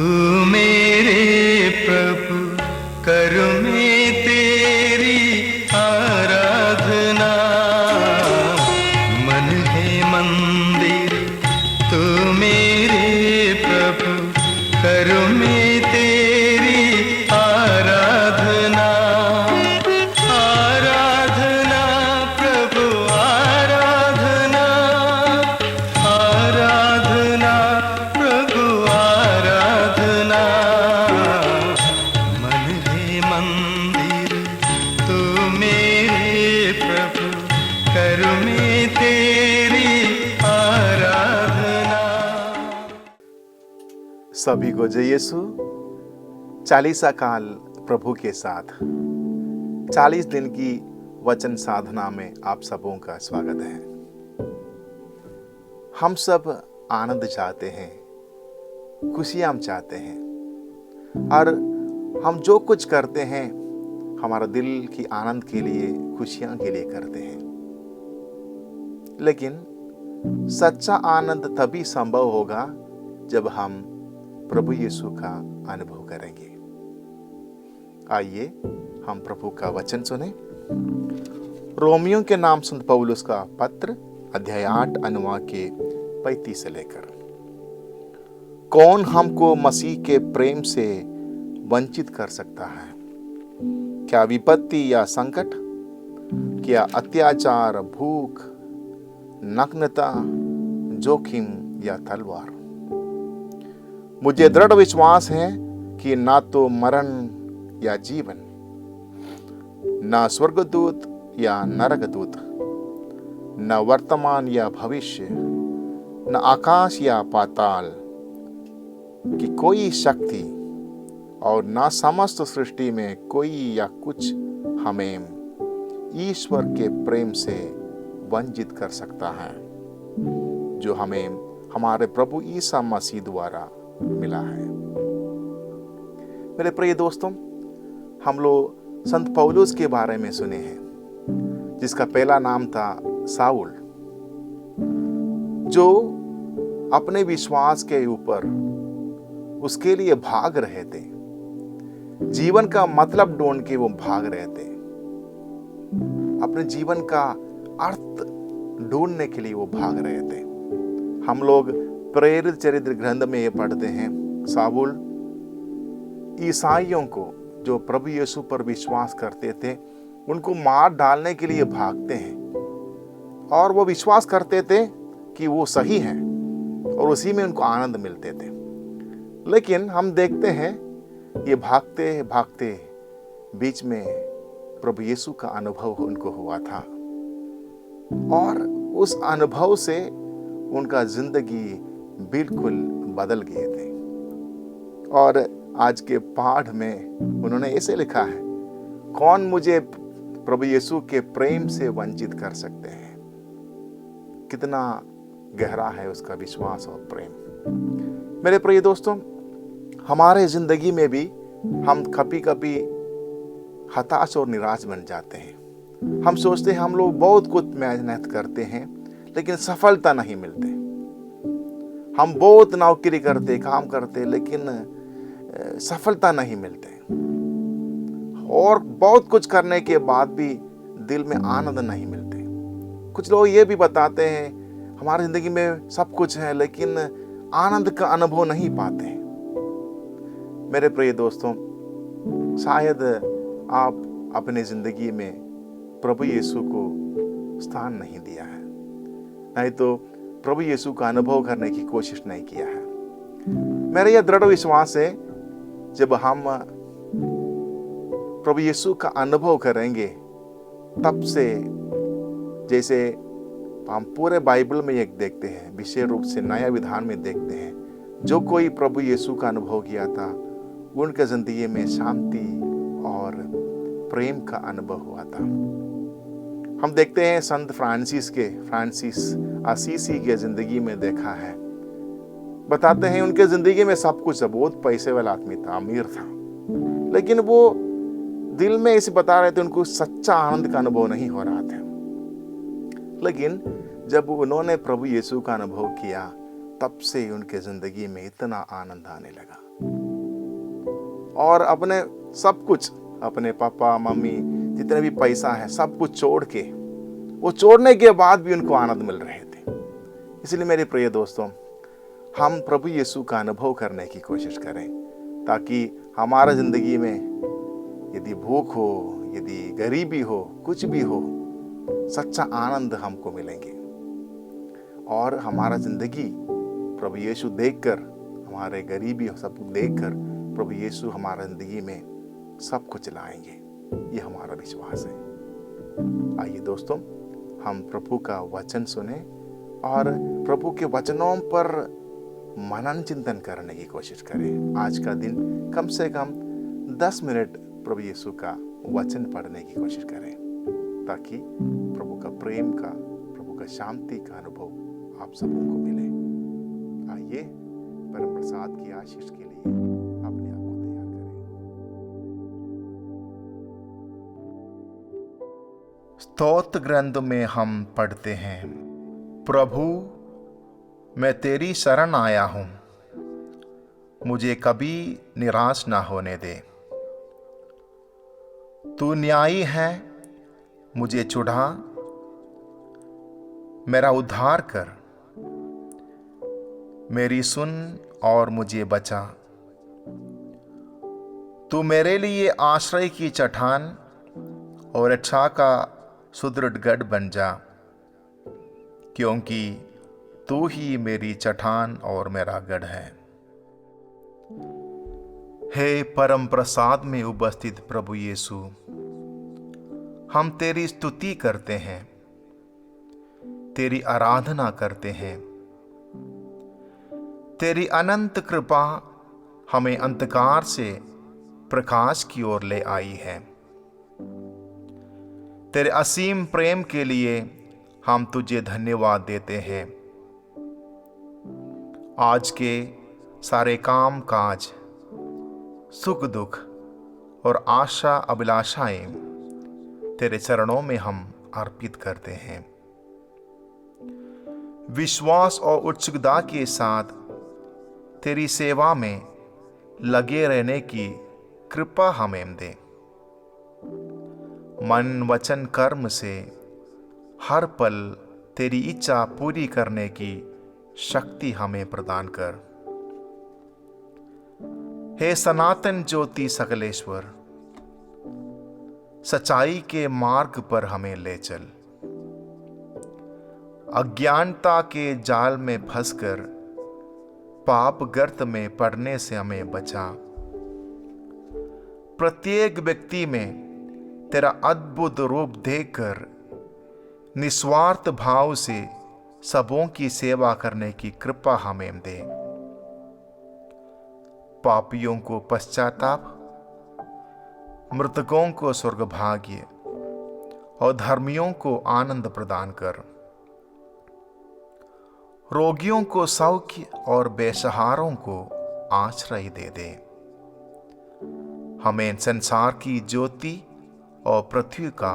तू मेरे प्रभु करूं मैं तेरी आराधना। मन है मंदिर तू मेरे प्रभु करूं मैं तेरी आराधना। आराधना प्रभु आराधना, आराधना प्रभु आराधना। मन है मंदिर तू मेरे प्रभु करूं मैं तेरी आराधना। सभी को जय यीशु। चालीसा काल प्रभु के साथ 40 दिन की वचन साधना में आप सबों का स्वागत है। हम सब आनंद चाहते हैं, खुशियां चाहते हैं, और हम जो कुछ करते हैं हमारा दिल की आनंद के लिए, खुशियां के लिए करते हैं। लेकिन सच्चा आनंद तभी संभव होगा जब हम प्रभु यीशु का अनुभव करेंगे। आइए हम प्रभु का वचन सुने। रोमियो के नाम संत पौलुस का पत्र अध्याय 8 अनुवाद के 35 से लेकर। कौन हमको मसीह के प्रेम से वंचित कर सकता है? क्या विपत्ति या संकट, क्या अत्याचार, भूख, नग्नता, जोखिम या तलवार? मुझे दृढ़ विश्वास है कि ना तो मरण या जीवन, ना स्वर्गदूत या नरकदूत, न वर्तमान या भविष्य, न आकाश या पाताल की कोई शक्ति और ना समस्त सृष्टि में कोई या कुछ हमें ईश्वर के प्रेम से वंचित कर सकता है, जो हमें हमारे प्रभु ईसा मसीह द्वारा मिला है। मेरे प्रिय दोस्तों, हम लोग संत पौलुस के बारे में सुने हैं, जिसका पहला नाम था साउल, जो अपने विश्वास के ऊपर उसके लिए भाग रहे थे। जीवन का मतलब ढूंढ के वो भाग रहे थे। अपने जीवन का अर्थ ढूंढने के लिए वो भाग रहे थे। हम लोग प्रेरित चरित्र ग्रंथ में ये पढ़ते हैं, साउल ईसाइयों को, जो प्रभु यीशु पर विश्वास करते थे, उनको मार डालने के लिए भागते हैं। और वो विश्वास करते थे कि वो सही हैं और उसी में उनको आनंद मिलते थे। लेकिन हम देखते हैं ये भागते भागते बीच में प्रभु यीशु का अनुभव उनको हुआ था, और उस अनुभव से उनका जिंदगी बिल्कुल बदल गए थे। और आज के पाठ में उन्होंने ऐसे लिखा है, कौन मुझे प्रभु यीशु के प्रेम से वंचित कर सकते हैं? कितना गहरा है उसका विश्वास और प्रेम। मेरे प्रिय दोस्तों, हमारे जिंदगी में भी हम कभी कभी हताश और निराश बन जाते हैं। हम सोचते हैं हम लोग बहुत कुछ मेहनत करते हैं लेकिन सफलता नहीं मिलते। हम बहुत नौकरी करते, काम करते, लेकिन सफलता नहीं मिलते। और बहुत कुछ करने के बाद भी दिल में आनंद नहीं मिलते। कुछ लोग ये भी बताते हैं हमारी जिंदगी में सब कुछ है लेकिन आनंद का अनुभव नहीं पाते। मेरे प्रिय दोस्तों, शायद आप अपने जिंदगी में प्रभु यीशु को स्थान नहीं दिया है, नहीं तो प्रभु यीशु का अनुभव करने की कोशिश नहीं किया है। मेरा यह दृढ़ विश्वास है, जब हम प्रभु यीशु का अनुभव करेंगे, तब से, जैसे हम पूरे बाइबल में एक देखते हैं, विशेष रूप से नया विधान में देखते हैं, जो कोई प्रभु यीशु का अनुभव किया था उनके जिंदगी में शांति और प्रेम का अनुभव हुआ था। हम देखते हैं संत फ्रांसिस असीसी के जिंदगी में देखा है, बताते हैं उनके जिंदगी में सब कुछ, बहुत पैसे वाला आदमी था, अमीर था, लेकिन वो दिल में इसे बता रहे थे उनको सच्चा आनंद का अनुभव नहीं हो रहा था। लेकिन जब उन्होंने प्रभु यीशु का अनुभव किया तब से उनके ज़िंदगी में इतना आनंद आने लगा। और अपने सब कुछ, अपने पापा मम्मी जितने भी पैसा है सब कुछ छोड़ के, वो छोड़ने के बाद भी उनको आनंद मिल रहे थे। इसलिए मेरे प्रिय दोस्तों, हम प्रभु यीशु का अनुभव करने की कोशिश करें, ताकि हमारा ज़िंदगी में यदि भूख हो, यदि गरीबी हो, कुछ भी हो, सच्चा आनंद हमको मिलेंगे। और हमारा ज़िंदगी प्रभु यीशु देखकर, हमारे गरीबी सब कुछ देखकर प्रभु यीशु हमारा ज़िंदगी में सब कुछ लाएंगे, ये हमारा विश्वास है। आइए दोस्तों, हम प्रभु का वचन सुने और प्रभु के वचनों पर मनन चिंतन करने की कोशिश करें। आज का दिन कम से कम 10 मिनट प्रभु यीशु का वचन पढ़ने की कोशिश करें, ताकि प्रभु का प्रेम का, प्रभु का शांति का अनुभव आप सबों को मिले। आइए परम प्रसाद की आशीष के लिए अपने आप को तैयार करें। स्तोत्र ग्रंथ में हम पढ़ते हैं, प्रभु मैं तेरी शरण आया हूँ, मुझे कभी निराश ना होने दे। तू न्यायी है, मुझे छुड़ा, मेरा उद्धार कर, मेरी सुन और मुझे बचा। तू मेरे लिए आश्रय की चट्टान और रक्षा का सुदृढ़ गढ़ बन जा, क्योंकि तू ही मेरी चट्टान और मेरा गढ़ है। हे परम प्रसाद में उपस्थित प्रभु यीशु, हम तेरी स्तुति करते हैं, तेरी आराधना करते हैं। तेरी अनंत कृपा हमें अंधकार से प्रकाश की ओर ले आई है। तेरे असीम प्रेम के लिए हम तुझे धन्यवाद देते हैं। आज के सारे काम काज, सुख दुख और आशा अभिलाषाएं तेरे चरणों में हम अर्पित करते हैं। विश्वास और उत्सुकता के साथ तेरी सेवा में लगे रहने की कृपा हमें दे। मन वचन कर्म से हर पल तेरी इच्छा पूरी करने की शक्ति हमें प्रदान कर। हे सनातन ज्योति सकलेश्वर, सच्चाई के मार्ग पर हमें ले चल। अज्ञानता के जाल में फंसकर पाप गर्त में पड़ने से हमें बचा। प्रत्येक व्यक्ति में तेरा अद्भुत रूप देखकर निस्वार्थ भाव से सबों की सेवा करने की कृपा हमें दे। पापियों को पश्चाताप, मृतकों को स्वर्ग भाग्य और धर्मियों को आनंद प्रदान कर। रोगियों को सौख्य और बेसहारों को आश्रय दे दे। हमें संसार की ज्योति और पृथ्वी का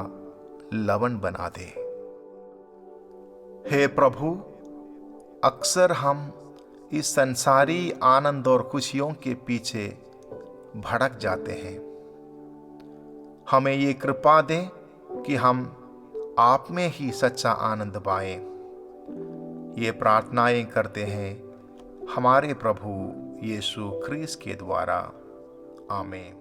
लवण बना दे। हे प्रभु, अक्सर हम इस संसारी आनंद और खुशियों के पीछे भटक जाते हैं। हमें ये कृपा दे कि हम आप में ही सच्चा आनंद पाएं। ये प्रार्थनाएं करते हैं हमारे प्रभु यीशु ख्रीस्त के द्वारा। आमीन।